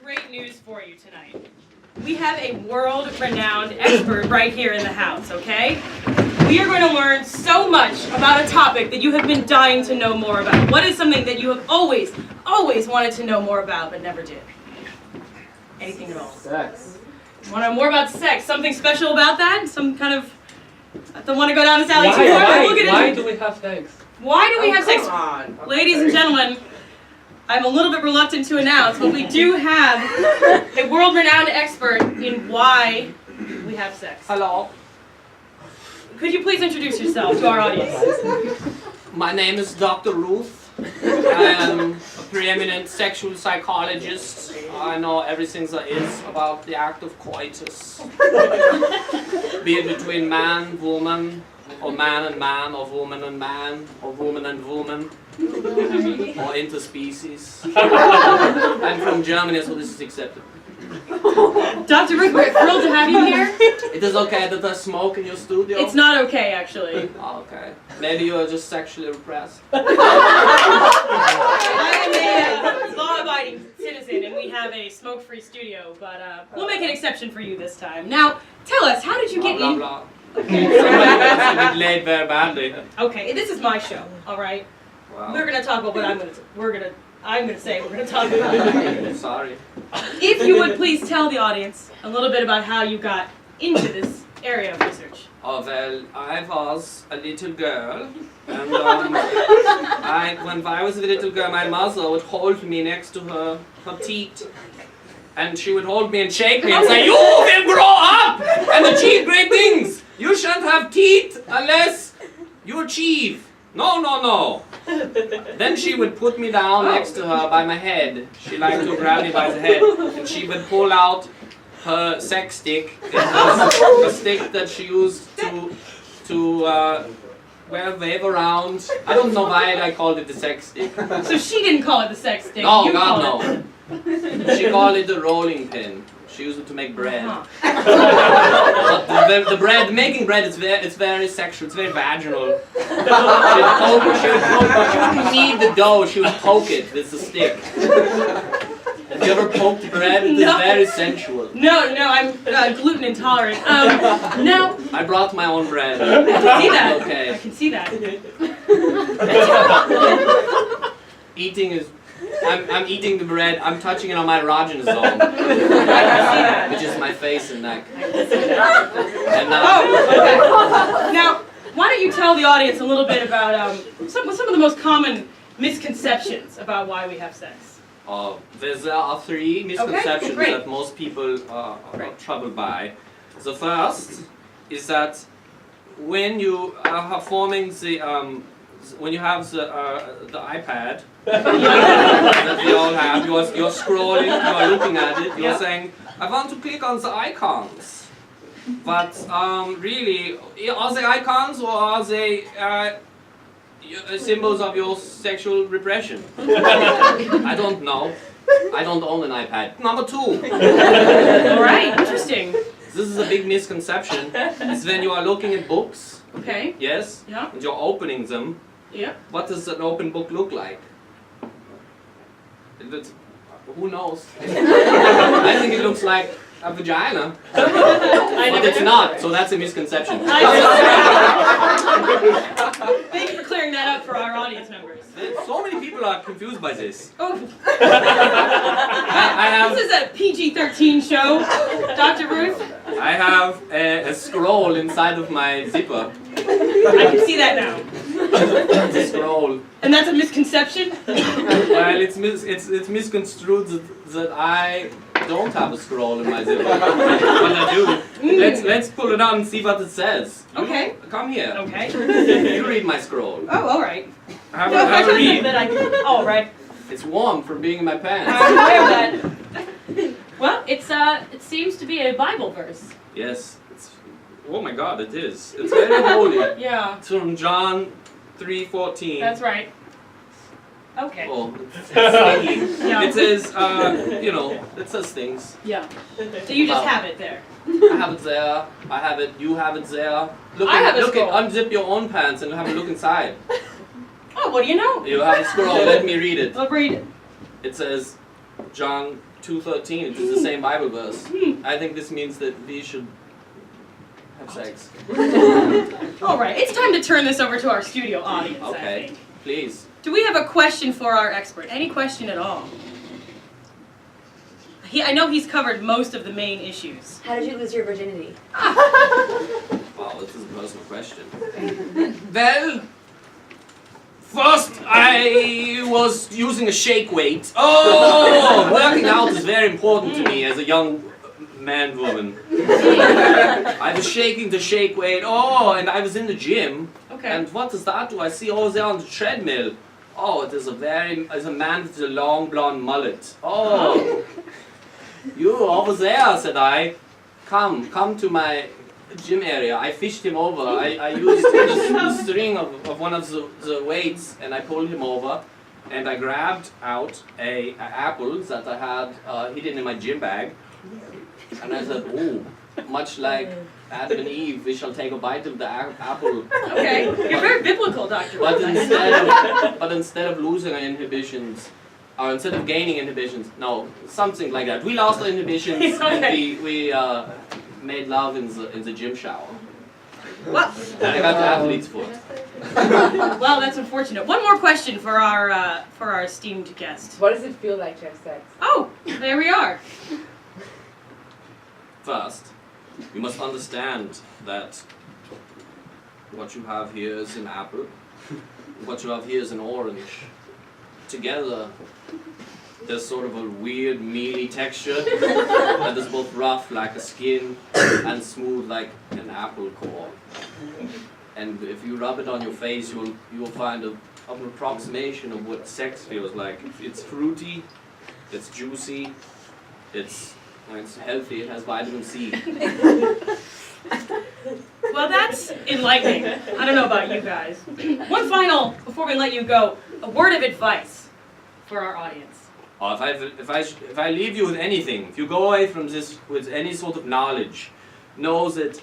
great news for you tonight. We have a world-renowned expert right here in the house, okay? We are going to learn so much about a topic that you have been dying to know more about. What is something that you have always wanted to know more about but never did? Anything at all? Sex. You want to know more about sex? Something special about that? Some kind of... I don't want to go down this alley too far. Why do we have sex? Why do we have sex? Come on. Ladies and gentlemen, I'm a little bit reluctant to announce, but we do have a world-renowned expert in why we have sex. Hello. Could you please introduce yourself to our audience? My name is Dr. Ruth. I am a preeminent sexual psychologist. I know everything there is about the act of coitus. Be it between man, woman, or man and man, or woman and man, or woman and woman, or interspecies. I'm from Germany, so this is accepted. Dr. Ruth, we're thrilled to have you here. It is okay that I smoke in your studio? It's not okay, actually. Oh, okay. Maybe you are just sexually repressed. I am a law-abiding citizen, and we have a smoke-free studio, but we'll make an exception for you this time. Now, tell us, how did you get in? Blah, blah. Somebody must have been laid very badly. Okay, this is my show, all right? Wow. We're gonna talk about what I'm gonna say. We're gonna talk about. Sorry. If you would please tell the audience a little bit about how you got into this area of research. Oh, well, I was a little girl, and when I was a little girl, my mother would hold me next to her teeth, and she would hold me and shake me and say, "You will grow up and achieve great things. You shan't have teeth unless you achieve. No, no, no." Then she would put me down next to her by my head. She liked to grab me by the head, and she would pull out her sex stick. It was a stick that she used to wave around. I don't know why I called it the sex stick. So she didn't call it the sex stick. No, you God called no. She called it the rolling pin. She used it to make bread. But the bread, making bread, it's very sexual. It's very vaginal. She wouldn't knead the dough. She would poke it with the stick. Have you ever poked bread? It is very sensual. No, I'm gluten intolerant. Now I brought my own bread. I can see that. Okay. I can see that. Eating is. I'm eating the bread. I'm touching it on my erogenous zone, which is my face and neck. And Okay. Now, why don't you tell the audience a little bit about some of the most common misconceptions about why we have sex? There are three misconceptions great. that most people are troubled by. The first is that when you are forming when you have the iPad that we all have, you're scrolling, you are looking at it, you're saying, "I want to click on the icons." But really, are they icons or are they symbols of your sexual repression? I don't know. I don't own an iPad. Number two. All right, interesting. This is a big misconception. It's when you are looking at books, Okay. yes, Yeah. and you're opening them. Yeah. What does an open book look like? Who knows? I think it looks like a vagina. But it's not, so that's a misconception. Thank you for clearing that up for our audience members. So many people are confused by this. Oh, I have, this is a PG-13 show, Dr. Ruth. I have a scroll inside of my zipper. I can see that now. It's a scroll. And that's a misconception? Well, it's misconstrued that I don't have a scroll in my zipper. But I do. Let's pull it out and see what it says. Okay. Come here. Okay. You read my scroll. Oh, all right. Have No, a read. that I can. All right. It's warm from being in my pants. I'm aware of that. Well, it seems to be a Bible verse. Yes. Oh my God, it is. It's very holy. Yeah. It's from John 3:14. That's right. Okay. Oh, it's sticky. Yeah. It says, it says things. Yeah. So you just have it there. I have it there. I have it. You have it there. Look, I have a look, scroll. unzip your own pants and have a look inside. Oh, what do you know? You have a scroll. Let me read it. Well, read it. It says, John 2:13. It is the same Bible verse. I think this means that we should have sex. All right, it's time to turn this over to our studio audience, I Okay, think. please. Do we have a question for our expert? Any question at all? I know he's covered most of the main issues. How did you lose your virginity? Wow, this is a personal question. Well, first I was using a shake weight. Oh, working out is very important to me as a young woman. I was shaking the shake weight. Oh, and I was in the gym. Okay. And what does that do? I see over there on the treadmill. Oh, it is a man with a long blonde mullet. Oh, you over there, said I. Come to my gym area. I fished him over. I used the string of one of the weights and I pulled him over and I grabbed out a apple that I had hidden in my gym bag and I said, oh, much like Adam and Eve, we shall take a bite of the apple. Okay, you're very biblical, Dr. But Webster. instead of losing our inhibitions, or instead of gaining inhibitions, no, something like that. We lost our inhibitions and we made love in the gym shower. Well, I got the athlete's foot. well, that's unfortunate. One more question for our esteemed guest. What does it feel like to have sex? Oh, there we are. First, you must understand that what you have here is an apple, what you have here is an orange. Together, there's sort of a weird, mealy texture that is both rough like a skin and smooth like an apple core. And if you rub it on your face, you will find an approximation of what sex feels like. It's fruity, it's juicy, it's healthy, it has vitamin C. Well, that's enlightening. I don't know about you guys. One final, before we let you go, a word of advice for our audience. Or if I leave you with anything, if you go away from this with any sort of knowledge, know that,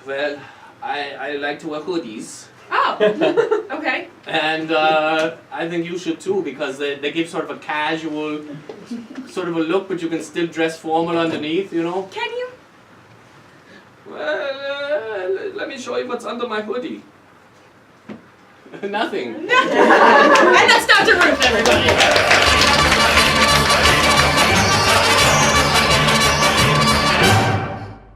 well, I like to wear hoodies. Oh, okay. And I think you should too, because they give sort of a casual sort of a look, but you can still dress formal underneath, you know? Can you? Well, let me show you what's under my hoodie. Nothing. And that's Dr. Ruth, everybody.